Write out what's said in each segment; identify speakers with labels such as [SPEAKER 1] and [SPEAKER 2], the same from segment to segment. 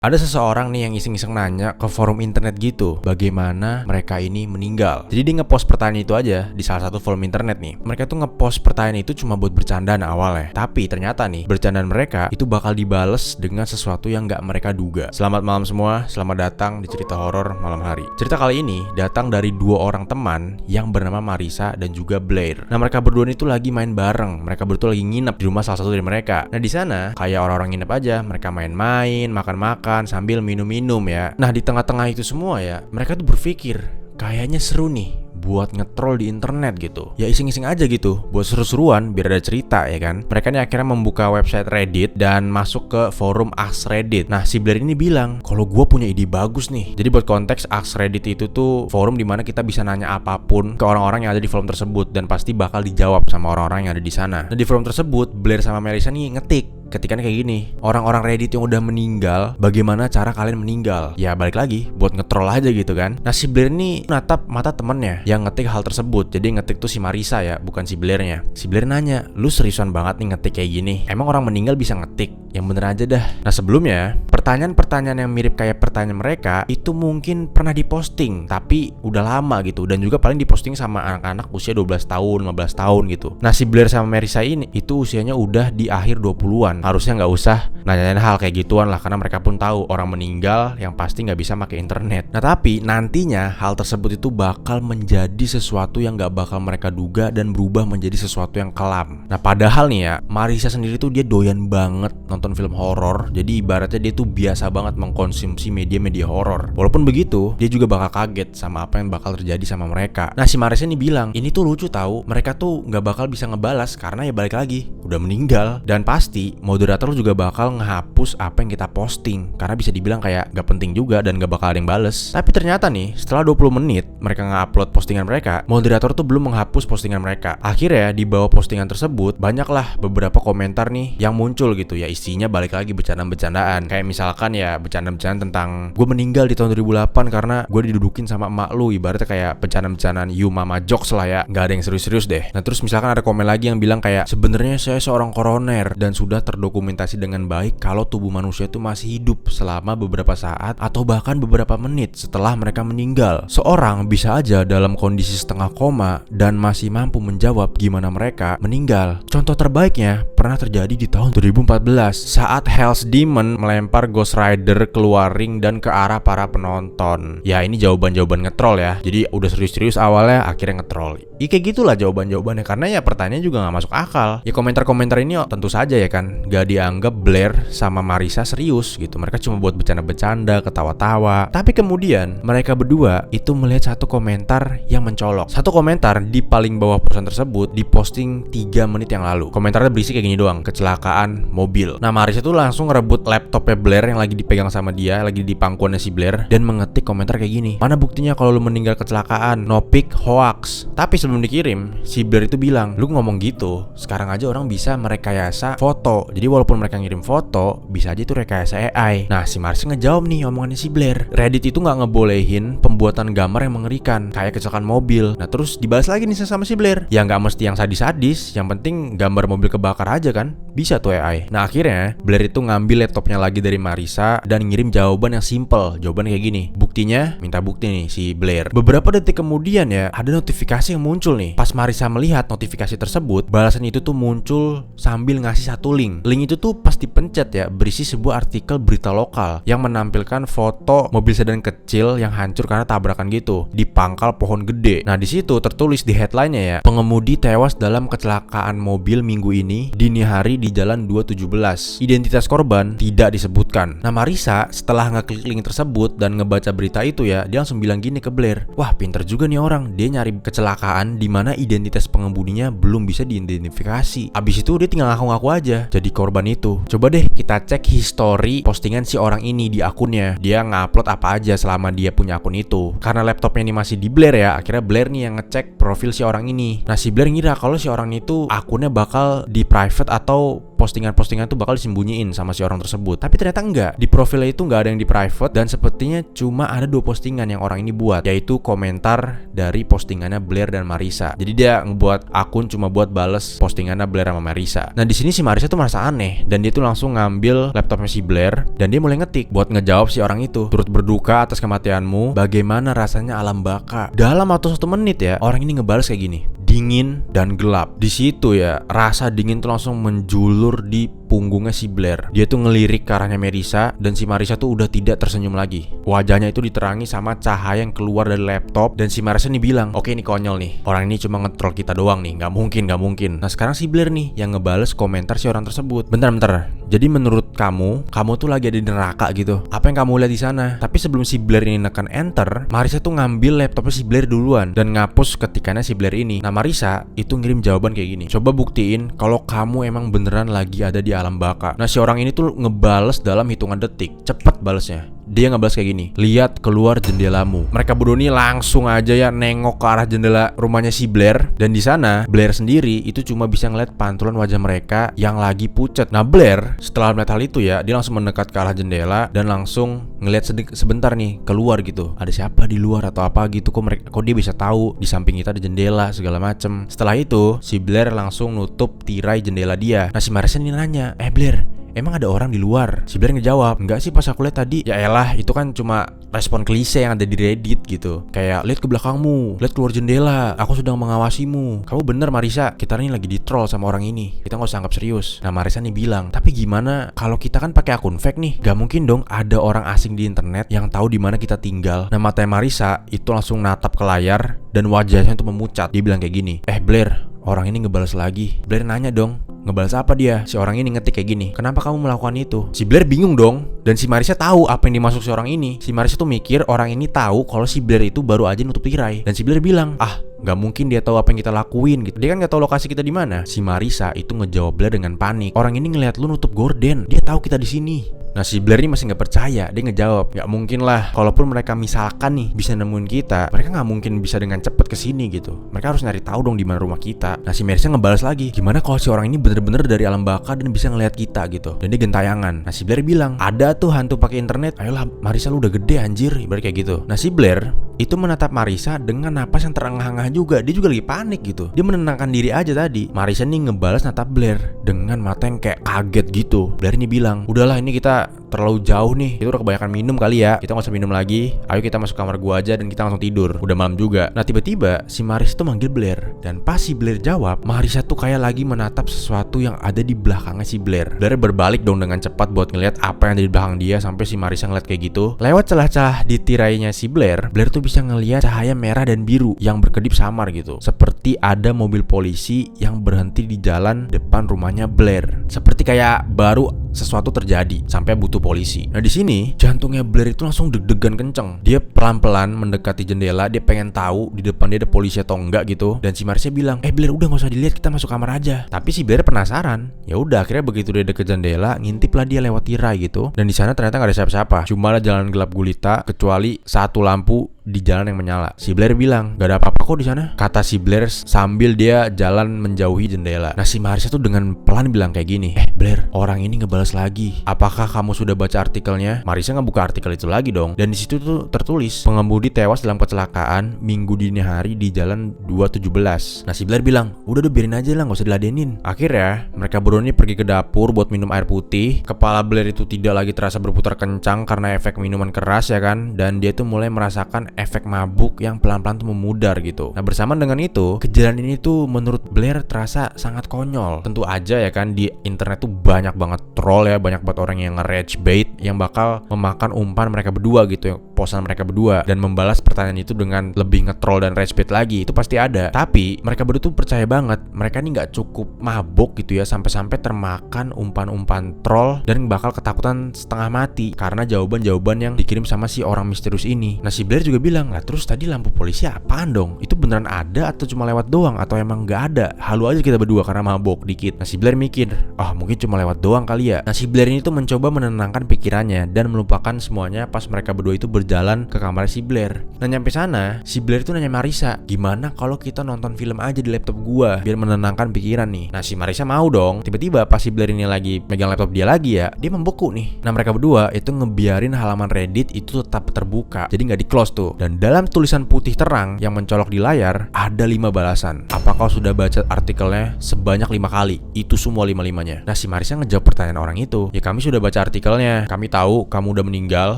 [SPEAKER 1] Ada seseorang nih yang iseng-iseng nanya ke forum internet gitu, bagaimana mereka ini meninggal. Jadi dia ngepost pertanyaan itu aja di salah satu forum internet nih. Mereka tuh ngepost pertanyaan itu cuma buat bercandaan awalnya. Tapi ternyata nih, bercandaan mereka itu bakal dibales dengan sesuatu yang gak mereka duga. Selamat malam semua, selamat datang di cerita horor malam hari. Cerita kali ini datang dari dua orang teman yang bernama Marissa dan juga Blair. Nah, mereka berdua itu lagi main bareng. Mereka berdua lagi nginep di rumah salah satu dari mereka. Nah, di sana kayak orang-orang nginep aja, mereka main-main, makan-makan sambil minum-minum ya. Nah, di tengah-tengah itu semua ya, mereka tuh berpikir kayaknya seru nih buat ngetrol di internet gitu. Ya iseng-iseng aja gitu, buat seru-seruan biar ada cerita ya kan. Mereka nih akhirnya membuka website Reddit dan masuk ke forum Ask Reddit. Nah, si Blair ini bilang, kalau gue punya ide bagus nih. Jadi buat konteks, Ask Reddit itu tuh forum dimana kita bisa nanya apapun ke orang-orang yang ada di forum tersebut dan pasti bakal dijawab sama orang-orang yang ada di sana. Nah, di forum tersebut Blair sama Marissa nih ngetik ketikannya kayak gini, orang-orang Reddit yang udah meninggal, bagaimana cara kalian meninggal? Ya balik lagi, buat ngetrol aja gitu kan. Nah, si Blair nih natap mata temennya yang ngetik hal tersebut. Jadi ngetik tuh si Marissa ya, bukan si Blairnya. Si Blair nanya, lu seriusan banget nih ngetik kayak gini? Emang orang meninggal bisa ngetik? Yang bener aja dah. Nah, sebelumnya pertanyaan-pertanyaan yang mirip kayak pertanyaan mereka itu mungkin pernah diposting, tapi udah lama gitu. Dan juga paling diposting sama anak-anak usia 12 tahun, 15 tahun gitu. Nah, si Blair sama Marissa ini itu usianya udah di akhir 20-an. Harusnya nggak usah nanyain hal kayak gituan lah, karena mereka pun tahu orang meninggal yang pasti nggak bisa pakai internet. Nah, tapi nantinya hal tersebut itu bakal menjadi sesuatu yang nggak bakal mereka duga dan berubah menjadi sesuatu yang kelam. Nah, padahal nih ya, Marissa sendiri tuh dia doyan banget nonton film horor. Jadi ibaratnya dia tuh biasa banget mengkonsumsi media-media horor. Walaupun begitu, dia juga bakal kaget sama apa yang bakal terjadi sama mereka. Nah, si Marissa ini bilang, ini tuh lucu tahu, mereka tuh nggak bakal bisa ngebalas karena ya balik lagi udah meninggal, dan pasti moderator juga bakal ngehapus apa yang kita posting karena bisa dibilang kayak gak penting juga dan gak bakal ada yang bales. Tapi ternyata nih, setelah 20 menit mereka nge-upload postingan mereka, moderator tuh belum menghapus postingan mereka. Akhirnya di bawah postingan tersebut banyaklah beberapa komentar nih yang muncul gitu ya, isinya balik lagi bercandaan-bercandaan. Kayak misalkan ya bercandaan-bercandaan tentang gue meninggal di tahun 2008 karena gue didudukin sama emak lu. Ibaratnya kayak bercandaan-bercandaan you mama jokes lah ya, gak ada yang serius-serius deh. Nah, terus misalkan ada komen lagi yang bilang kayak, sebenarnya saya seorang koroner dan sudah terdokumentasi dengan baik kalau tubuh manusia itu masih hidup selama beberapa saat atau bahkan beberapa menit setelah mereka meninggal. Seorang bisa aja dalam kondisi setengah koma dan masih mampu menjawab gimana mereka meninggal. Contoh terbaiknya pernah terjadi di tahun 2014 saat Hell's Demon melempar Ghost Rider keluar ring dan ke arah para penonton. Ya, ini jawaban-jawaban ngetrol ya. Jadi udah serius-serius awalnya, akhirnya ngetrol. Ya kayak gitulah jawaban-jawabannya, karena ya pertanyaannya juga gak masuk akal. Ya komentar-komentar ini tentu saja ya kan gak dianggap Blair sama Marissa serius gitu. Mereka cuma buat bercanda-bercanda, ketawa-tawa. Tapi kemudian mereka berdua itu melihat satu komentar yang mencolok. Satu komentar di paling bawah posan tersebut diposting 3 menit yang lalu. Komentarnya berisi kayak gini doang, kecelakaan mobil. Nah, Marissa tuh langsung ngerebut laptopnya Blair yang lagi dipegang sama dia, lagi di pangkuannya si Blair, dan mengetik komentar kayak gini, mana buktinya kalau lu meninggal kecelakaan, no pic, hoax. Tapi sebelum dikirim, si Blair itu bilang, lu ngomong gitu, sekarang aja orang bisa merekayasa foto. Jadi walaupun mereka ngirim foto, bisa aja itu rekayasa AI. Nah, si Marissa ngejawab nih omongannya si Blair, Reddit itu gak ngebolehin pembuatan gambar yang mengerikan kayak kecelakaan mobil. Nah, terus dibalas lagi nih sama si Blair, ya gak mesti yang sadis-sadis, yang penting gambar mobil kebakar aja kan, bisa tuh AI. Nah, akhirnya Blair itu ngambil laptopnya lagi dari Marissa dan ngirim jawaban yang simple. Jawaban kayak gini, buktinya, minta bukti nih si Blair. Beberapa detik kemudian ya, ada notifikasi yang muncul nih. Pas Marissa melihat notifikasi tersebut, balasan itu tuh muncul sambil ngasih satu link. Link itu tuh pas dipencet ya, berisi sebuah artikel berita lokal yang menampilkan foto mobil sedan kecil yang hancur karena tabrakan gitu di pangkal pohon gede. Nah, di situ tertulis di headline-nya ya, pengemudi tewas dalam kecelakaan mobil minggu ini dini hari di Jalan 217. Identitas korban tidak disebutkan. Nah, Marissa setelah ngeklik link tersebut dan ngebaca berita itu ya, dia langsung bilang gini ke Blair, wah pinter juga nih orang, dia nyari kecelakaan di mana identitas pengemudinya belum bisa diidentifikasi. Abis itu dia tinggal ngaku-ngaku aja jadi korban itu. Coba deh kita cek history postingan si orang ini di akunnya. Dia nge-upload apa aja selama dia punya akun itu. Karena laptopnya ini masih di Blair ya, akhirnya Blair nih yang ngecek profil si orang ini. Nah, si Blair ngira kalau si orang itu akunnya bakal di private atau postingan-postingan tuh bakal disembunyiin sama si orang tersebut. Tapi ternyata enggak. Di profilnya itu enggak ada yang di private, dan sepertinya cuma ada 2 postingan yang orang ini buat, yaitu komentar dari postingannya Blair dan Marissa. Jadi dia ngebuat akun cuma buat bales postingannya Blair sama Marissa. Nah di sini si Marissa tuh merasa aneh, dan dia tuh langsung ngambil laptopnya si Blair dan dia mulai ngetik buat ngejawab si orang itu. Turut berduka atas kematianmu, bagaimana rasanya alam baka. Dalam waktu 1 menit ya, orang ini ngebales kayak gini, dingin dan gelap. Di situ ya, rasa dingin tuh langsung menjulur di punggungnya si Blair. Dia tuh ngelirik ke arahnya Marissa, dan si Marissa tuh udah tidak tersenyum lagi. Wajahnya itu diterangi sama cahaya yang keluar dari laptop, dan si Marissa nih bilang, oke ini konyol nih, orang ini cuma nge-troll kita doang nih, gak mungkin. Nah sekarang si Blair nih yang ngebales komentar si orang tersebut. Bentar. Jadi menurut kamu tuh lagi ada di neraka gitu. Apa yang kamu lihat di sana? Tapi sebelum si Blair ini nekan enter, Marissa tuh ngambil laptopnya si Blair duluan dan ngapus ketikannya si Blair ini. Nah Marissa itu ngirim jawaban kayak gini, coba buktiin kalau kamu emang beneran lagi ada di alam baka. Nah si orang ini tuh ngebales dalam hitungan detik, cepet balesnya. Dia ngebales kayak gini, lihat keluar jendelamu. Mereka berdua ini langsung aja ya nengok ke arah jendela rumahnya si Blair, dan di sana Blair sendiri itu cuma bisa ngeliat pantulan wajah mereka yang lagi pucat. Nah Blair setelah melihat hal itu ya, dia langsung mendekat ke arah jendela dan langsung ngeliat sebentar nih keluar gitu. Ada siapa di luar atau apa gitu, kok dia bisa tahu di samping kita ada jendela segala macem. Setelah itu si Blair langsung nutup tirai jendela dia. Nah si Marissa ini nanya, Blair, emang ada orang di luar? Si Blair ngejawab, enggak sih, pas aku lihat tadi. Ya elah, itu kan cuma respon klise yang ada di Reddit gitu. Kayak, lihat ke belakangmu, lihat keluar jendela, aku sedang mengawasimu. Kamu bener Marissa, kita ini lagi di-troll sama orang ini, kita gak usah anggap serius. Nah Marissa nih bilang, tapi gimana kalau kita kan pakai akun fake nih? Gak mungkin dong ada orang asing di internet yang tahu di mana kita tinggal. Nah matanya Marissa itu langsung natap ke layar dan wajahnya tuh memucat. Dia bilang kayak gini, Blair, orang ini ngebalas lagi. Blair nanya dong, ngebalas apa dia? Si orang ini ngetik kayak gini, kenapa kamu melakukan itu? Si Blair bingung dong, dan si Marissa tahu apa yang dimaksud si orang ini. Si Marissa tuh mikir orang ini tahu kalau si Blair itu baru aja nutup tirai. Dan si Blair bilang, gak mungkin dia tahu apa yang kita lakuin gitu. Dia kan gak tahu lokasi kita di mana. Si Marissa itu ngejawab Blair dengan panik, orang ini ngelihat lu nutup gorden, dia tahu kita di sini. Nah si Blair ini masih gak percaya. Dia ngejawab, gak mungkin lah, kalaupun mereka misalkan nih bisa nemuin kita, mereka gak mungkin bisa dengan cepet kesini gitu. Mereka harus nyari tahu dong di mana rumah kita. Nah si Marissa ngebalas lagi, gimana kalau si orang ini bener-bener dari alam baka dan bisa ngelihat kita gitu. Dan dia gentayangan. Nah si Blair bilang, ada tuh hantu pakai internet. Ayolah Marissa, lu udah gede anjir, ibarat kayak gitu. Nah si Blair itu menatap Marissa dengan napas yang terengah-engah juga. Dia juga lagi panik gitu. Dia menenangkan diri aja tadi. Marissa nih ngebalas natap Blair dengan mata yang kayak kaget gitu. Blair ini bilang, udahlah ini kita terlalu jauh nih, kita udah kebanyakan minum kali ya, kita gak usah minum lagi, ayo kita masuk kamar gua aja dan kita langsung tidur, udah malam juga. Nah tiba-tiba si Marissa tuh manggil Blair, dan pas si Blair jawab, Marissa tuh kayak lagi menatap sesuatu yang ada di belakangnya si Blair. Blair berbalik dong dengan cepat buat ngeliat apa yang ada di belakang dia, sampai si Marissa ngeliat kayak gitu. Lewat celah-celah di tirainya si Blair tuh bisa ngeliat cahaya merah dan biru yang berkedip samar gitu, seperti ada mobil polisi yang berhenti di jalan depan rumahnya Blair, seperti kayak baru sesuatu terjadi sampai butuh polisi. Nah di sini jantungnya Blair itu langsung deg-degan kenceng. Dia pelan-pelan mendekati jendela, dia pengen tahu di depan dia ada polisi atau enggak gitu. Dan si Marissa bilang, Blair udah gak usah dilihat, kita masuk kamar aja. Tapi si Blair penasaran. Ya udah, akhirnya begitu dia deket jendela, ngintiplah dia lewat tirai gitu. Dan di sana ternyata gak ada siapa-siapa, cuma ada jalan gelap gulita kecuali satu lampu di jalan yang menyala. Si Blair bilang, gak ada apa-apa kok di sana, kata si Blair sambil dia jalan menjauhi jendela. Nah si Marissa tuh dengan pelan bilang kayak gini, Blair, orang ini ngebalas lagi. Apakah kamu sudah baca artikelnya? Marissa ngebuka artikel itu lagi dong. Dan di situ tuh tertulis, pengemudi tewas dalam kecelakaan Minggu dini hari di jalan 217. Nah si Blair bilang, udah biarin aja lah, gak usah diladenin. Akhirnya mereka berdua ini pergi ke dapur buat minum air putih. Kepala Blair itu tidak lagi terasa berputar kencang karena efek minuman keras ya kan. Dan dia tuh mulai merasakan efek mabuk yang pelan-pelan tuh memudar gitu. Nah bersamaan dengan itu, kejadian ini tuh menurut Blair terasa sangat konyol. Tentu aja ya kan, di internet tuh banyak banget troll ya, banyak banget orang yang nge-rage bait yang bakal memakan umpan mereka berdua gitu, yang posan mereka berdua, dan membalas pertanyaan itu dengan lebih nge-troll dan rage bait lagi. Itu pasti ada. Tapi mereka berdua tuh percaya banget mereka ini gak cukup mabuk gitu ya, sampai-sampai termakan umpan-umpan troll dan bakal ketakutan setengah mati karena jawaban-jawaban yang dikirim sama si orang misterius ini. Nah si Blair juga bilang, lah terus tadi lampu polisi apaan dong? Itu beneran ada atau cuma lewat doang, atau emang nggak ada, halu aja kita berdua karena mabok dikit. Nah si Blair mikir, mungkin cuma lewat doang kali ya. Nah si Blair ini tuh mencoba menenangkan pikirannya dan melupakan semuanya pas mereka berdua itu berjalan ke kamar si Blair. Nah nyampe sana, si Blair tuh nanya Marissa, gimana kalau kita nonton film aja di laptop gua biar menenangkan pikiran nih. Nah si Marissa mau dong. Tiba-tiba pas si Blair ini lagi megang laptop dia lagi ya, dia membeku nih. Nah mereka berdua itu ngebiarin halaman Reddit itu tetap terbuka, jadi nggak di close tuh. Dan dalam tulisan putih terang yang mencolok di layar ada 5 balasan. Apa kau sudah baca artikelnya sebanyak 5 kali? Itu semua 5-5-nya. Nah si Marissa ngejawab pertanyaan orang itu, ya kami sudah baca artikelnya, kami tahu kamu udah meninggal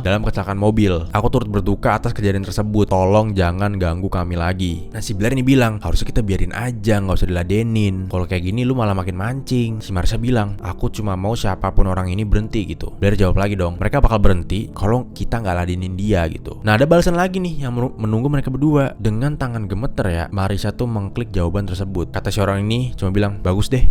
[SPEAKER 1] dalam kecelakaan mobil. Aku turut berduka atas kejadian tersebut, tolong jangan ganggu kami lagi. Nah si Blair ini bilang, harusnya kita biarin aja, gak usah diladenin. Kalau kayak gini lu malah makin mancing. Si Marissa bilang, aku cuma mau siapapun orang ini berhenti gitu. Blair jawab lagi dong, mereka bakal berhenti kalau kita gak ladenin dia gitu. Nah ada balasan lagi nih yang menunggu mereka berdua. Dengan tangan gemeter ya, Marissa tuh mengklik jawaban tersebut. Kata si orang ini cuma bilang, bagus deh.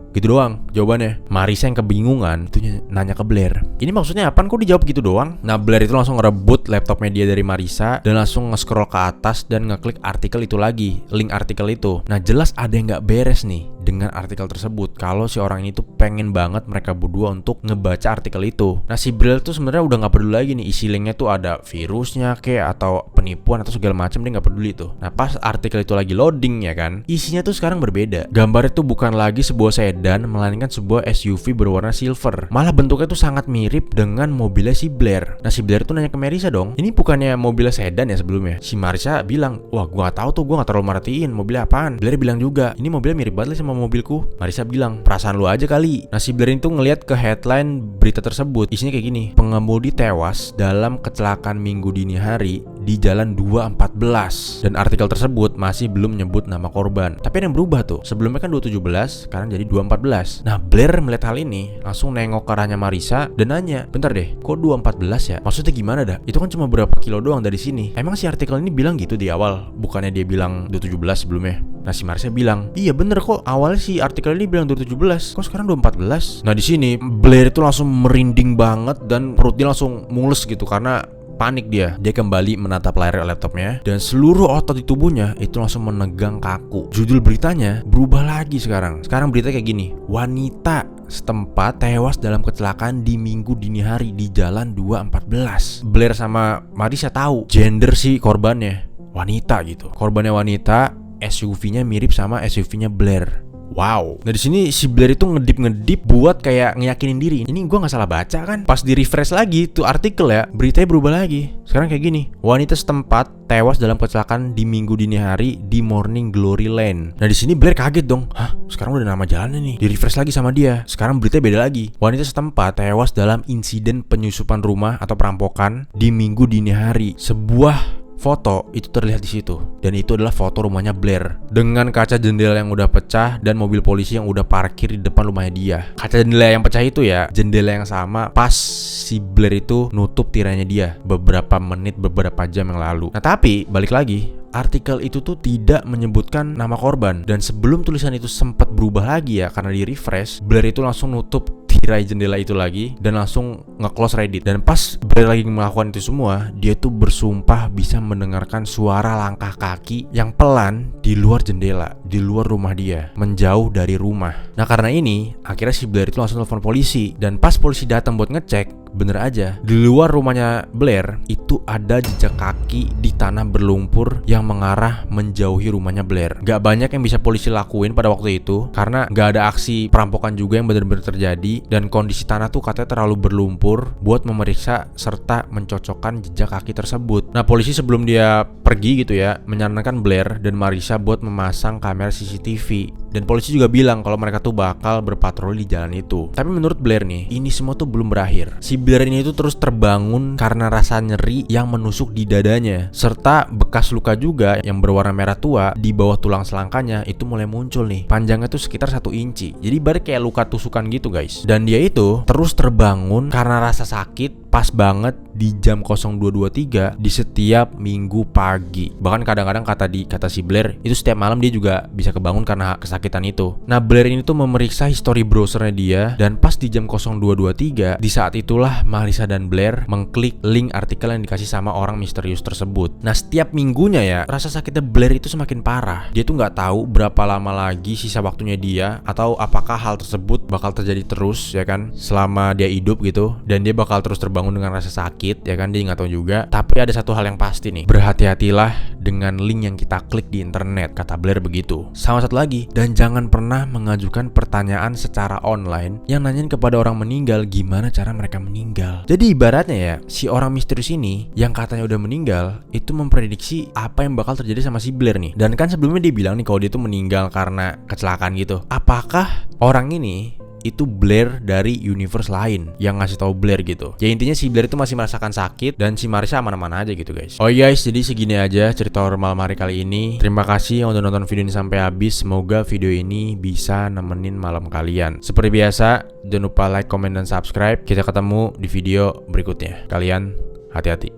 [SPEAKER 1] Gitu doang jawabannya. Marissa yang kebingungan itu nanya ke Blair, ini maksudnya apaan, kok dijawab gitu doang? Nah Blair itu langsung ngerebut laptop media dari Marissa dan langsung nge-scroll ke atas dan ngeklik artikel itu lagi, link artikel itu. Nah jelas ada yang gak beres nih dengan artikel tersebut, kalau si orang ini tuh pengen banget mereka berdua untuk ngebaca artikel itu. Nah si Blair tuh sebenarnya udah gak peduli lagi nih isi linknya tuh ada virusnya kayak atau penipuan atau segala macam, dia gak peduli tuh. Nah pas artikel itu lagi loading ya kan, isinya tuh sekarang berbeda. Gambarnya tuh bukan lagi sebuah sedan, melainkan sebuah SUV berwarna silver. Malah bentuknya tuh sangat mirip dengan mobilnya si Blair. Nah si Blair tuh nanya ke Marissa dong, ini bukannya mobilnya sedan ya sebelumnya? Si Marissa bilang, wah gua gak tahu tuh, gua gak terlalu merhatiin mobilnya apaan. Blair bilang juga, ini mobilnya mirip banget sama mobilku. Marissa bilang, perasaan lu aja kali. Nah si Blair itu ngeliat ke headline berita tersebut, isinya kayak gini, pengemudi tewas dalam kecelakaan minggu dini hari di Jalan 214. Dan artikel tersebut masih belum menyebut nama korban. Tapi ada yang berubah tuh, sebelumnya kan 217, sekarang jadi 214. Nah Blair melihat hal ini langsung nengok ke arahnya Marissa dan nanya, bentar deh, kok 214 ya? Maksudnya gimana dah? Itu kan cuma berapa kilo doang dari sini. Emang si artikel ini bilang gitu di awal? Bukannya dia bilang 217 sebelumnya? Nah si Marissa bilang, iya bener kok, awalnya si artikel ini bilang 217, kok sekarang 214? Nah di sini Blair itu langsung merinding banget dan perut dia langsung mules gitu karena panik dia. Dia kembali menatap layar laptopnya dan seluruh otot di tubuhnya itu langsung menegang kaku. Judul beritanya berubah lagi sekarang. Sekarang berita kayak gini, wanita setempat tewas dalam kecelakaan di minggu dini hari di Jalan 214. Blair sama Marissa tahu gender si korbannya wanita gitu. Korbannya wanita, SUV-nya mirip sama SUV-nya Blair. Wow. Nah di sini si Blair itu ngedip buat kayak ngeyakinin diri. Ini gue nggak salah baca kan? Pas di refresh lagi tuh artikel ya, beritanya berubah lagi. Sekarang kayak gini, wanita setempat tewas dalam kecelakaan di minggu dini hari di Morning Glory Lane. Nah di sini Blair kaget dong. Hah? Sekarang udah nama jalannya nih. Di refresh lagi sama dia. Sekarang beritanya beda lagi. Wanita setempat tewas dalam insiden penyusupan rumah atau perampokan di minggu dini hari. Sebuah foto itu terlihat di situ, dan itu adalah foto rumahnya Blair dengan kaca jendela yang udah pecah dan mobil polisi yang udah parkir di depan rumahnya dia. Kaca jendela yang pecah itu ya, jendela yang sama pas si Blair itu nutup tirainya dia beberapa menit, beberapa jam yang lalu. Nah tapi balik lagi, artikel itu tuh tidak menyebutkan nama korban, dan sebelum tulisan itu sempat berubah lagi ya karena di refresh, Blair itu langsung nutup tirai jendela itu lagi dan langsung nge-close Reddit. Dan pas Blair lagi melakukan itu semua, dia tuh bersumpah bisa mendengarkan suara langkah kaki yang pelan di luar jendela, di luar rumah dia, menjauh dari rumah. Nah karena ini, akhirnya si Blair itu langsung telepon polisi. Dan pas polisi datang buat ngecek, bener aja, di luar rumahnya Blair itu ada jejak kaki di tanah berlumpur yang mengarah menjauhi rumahnya Blair. Gak banyak yang bisa polisi lakuin pada waktu itu karena gak ada aksi perampokan juga yang benar-benar terjadi, dan kondisi tanah tuh katanya terlalu berlumpur buat memeriksa serta mencocokkan jejak kaki tersebut. Nah polisi sebelum dia pergi gitu ya, menyarankan Blair dan Marissa buat memasang kamera CCTV. Dan polisi juga bilang kalau mereka tuh bakal berpatroli di jalan itu. Tapi menurut Blair nih, ini semua tuh belum berakhir. Si Blair ini tuh terus terbangun karena rasa nyeri yang menusuk di dadanya, serta bekas luka juga yang berwarna merah tua di bawah tulang selangkanya itu mulai muncul nih. Panjangnya tuh sekitar 1 inci. Jadi baru kayak luka tusukan gitu guys. Dan dia itu terus terbangun karena rasa sakit pas banget di jam 02.23 di setiap minggu pagi. Bahkan kadang-kadang kata si Blair itu setiap malam dia juga bisa kebangun karena kesakitan itu. Nah, Blair ini tuh memeriksa history browsernya dia, dan pas di jam 02.23 di saat itulah Marissa dan Blair mengklik link artikel yang dikasih sama orang misterius tersebut. Nah, setiap minggunya ya rasa sakitnya Blair itu semakin parah. Dia tuh nggak tahu berapa lama lagi sisa waktunya dia, atau apakah hal tersebut bakal terjadi terus ya kan selama dia hidup gitu, dan dia bakal terus terbangun dengan rasa sakit ya kan, dia nggak tahu juga. Tapi ada satu hal yang pasti nih, berhati-hatilah dengan link yang kita klik di internet, kata Blair begitu. Sama satu lagi, dan jangan pernah mengajukan pertanyaan secara online yang nanyain kepada orang meninggal gimana cara mereka meninggal. Jadi ibaratnya ya, si orang misterius ini yang katanya udah meninggal itu memprediksi apa yang bakal terjadi sama si Blair nih. Dan kan sebelumnya dia bilang nih kalau dia tuh meninggal karena kecelakaan gitu. Apakah orang ini itu Blair dari universe lain yang ngasih tahu Blair gitu? Ya intinya si Blair itu masih merasakan sakit dan si Marissa aman-aman aja gitu guys. Oh guys, jadi segini aja cerita horor malam hari kali ini. Terima kasih yang udah nonton video ini sampai habis. Semoga video ini bisa nemenin malam kalian. Seperti biasa, jangan lupa like, comment, dan subscribe. Kita ketemu di video berikutnya. Kalian hati-hati.